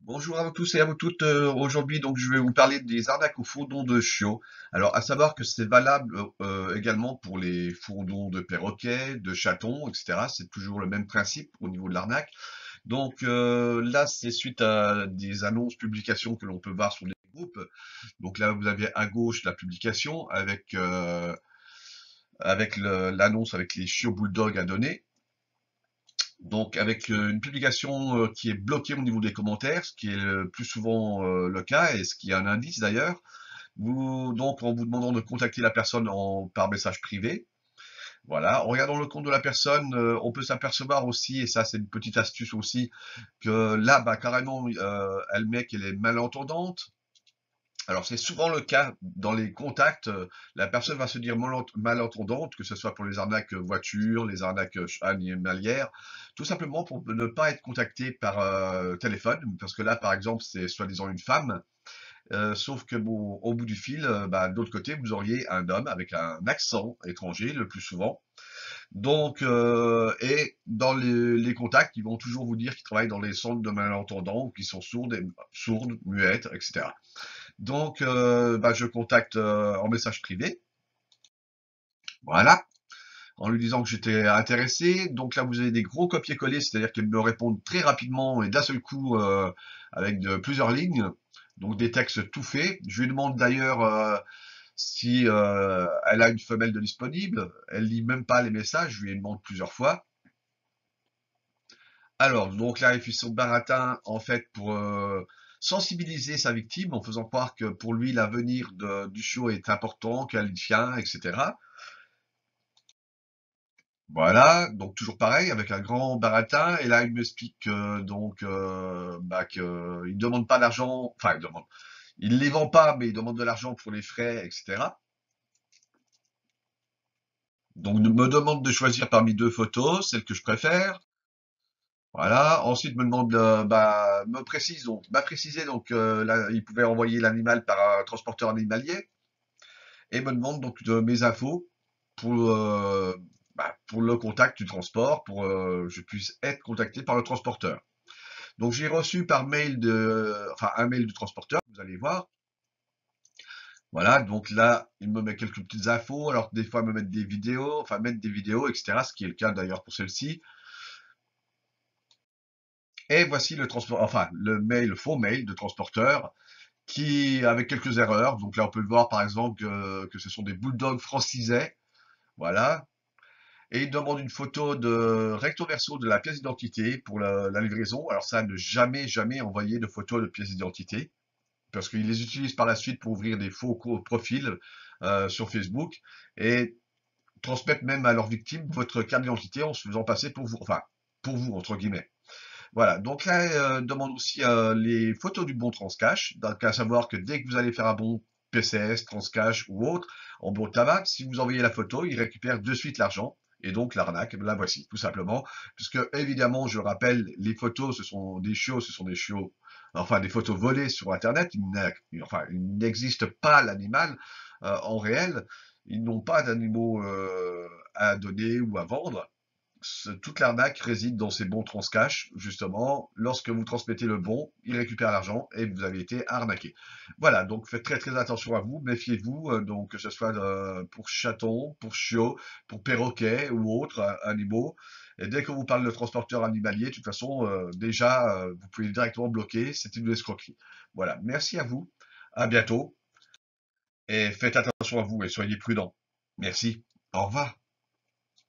Bonjour à vous tous et à vous toutes. Aujourd'hui, donc, je vais vous parler des arnaques aux fourrons de chiots. Alors, à savoir que c'est valable également pour les fourrons de perroquets, de chatons, etc. C'est toujours le même principe au niveau de l'arnaque. Donc là, c'est suite à des annonces, publications que l'on peut voir sur les groupes. Donc là, vous avez à gauche la publication avec l'annonce avec les chiots bulldogs à donner. Donc avec une publication qui est bloquée au niveau des commentaires, ce qui est le plus souvent le cas et ce qui est un indice d'ailleurs. Donc en vous demandant de contacter la personne par message privé. Voilà, en regardant le compte de la personne, on peut s'apercevoir aussi, et ça c'est une petite astuce aussi, que là, bah, carrément, elle met qu'elle est malentendante. Alors c'est souvent le cas dans les contacts, la personne va se dire malentendante, que ce soit pour les arnaques voitures, les arnaques animalières, tout simplement pour ne pas être contacté par téléphone, parce que là par exemple c'est soi-disant une femme, sauf que bon, au bout du fil, bah, de l'autre côté vous auriez un homme avec un accent étranger le plus souvent. Donc, et dans les contacts, ils vont toujours vous dire qu'ils travaillent dans les centres de malentendants ou qu'ils sont sourdes, muettes, etc. Donc, bah, je contacte en message privé, voilà, en lui disant que j'étais intéressé. Donc là, vous avez des gros copier-coller, c'est-à-dire qu'ils me répondent très rapidement et d'un seul coup avec plusieurs lignes, donc des textes tout faits. Je lui demande d'ailleurs si elle a une femelle de disponible. Elle lit même pas les messages, je lui demande plusieurs fois. Alors, donc là, il fait son baratin, en fait, pour sensibiliser sa victime, en faisant croire que pour lui, l'avenir du show est important, qu'elle y tient, etc. Voilà, donc toujours pareil, avec un grand baratin, et là, il m'explique donc bah, qu'il ne demande pas d'argent, enfin, il les vend pas, mais il demande de l'argent pour les frais, etc. Donc, il me demande de choisir parmi deux photos, celle que je préfère. Voilà. Ensuite, me demande, bah, m'a précisé donc là, il pouvait envoyer l'animal par un transporteur animalier et me demande donc de mes infos pour bah, pour le contact du transport, pour je puisse être contacté par le transporteur. Donc j'ai reçu par mail enfin un mail du transporteur, vous allez voir. Voilà, donc là, il me met quelques petites infos. Alors des fois, il me met des vidéos, enfin mettre des vidéos, etc. Ce qui est le cas d'ailleurs pour celle-ci. Et voici enfin le faux mail de transporteur qui, avec quelques erreurs, donc là on peut voir par exemple que ce sont des bulldogs francisais, voilà, et il demande une photo de recto verso de la pièce d'identité pour la livraison. Alors ça, ne jamais, jamais envoyer de photos de pièces d'identité, parce qu'ils les utilisent par la suite pour ouvrir des faux profils sur Facebook, et transmettre même à leurs victimes votre carte d'identité en se faisant passer pour vous, enfin, pour vous, entre guillemets. Voilà, donc là, demande aussi les photos du bon Transcash. Donc, à savoir que dès que vous allez faire un bon PCS, Transcash ou autre, en bon tabac, si vous envoyez la photo, il récupère de suite l'argent. Et donc l'arnaque, la voici, tout simplement. Puisque évidemment, je rappelle, les photos, ce sont des chiots, enfin des photos volées sur Internet. Enfin, il n'existe pas l'animal en réel. Ils n'ont pas d'animaux à donner ou à vendre. Toute l'arnaque réside dans ces bons transcash, justement. Lorsque vous transmettez le bon, il récupère l'argent et vous avez été arnaqué. Voilà, donc faites très très attention à vous, méfiez-vous, donc que ce soit pour chatons, pour chiots, pour perroquets ou autres animaux. Et dès qu'on vous parle de transporteur animalier, de toute façon, déjà, vous pouvez directement bloquer, c'est une escroquerie. Voilà, merci à vous, à bientôt, et faites attention à vous et soyez prudents. Merci, au revoir.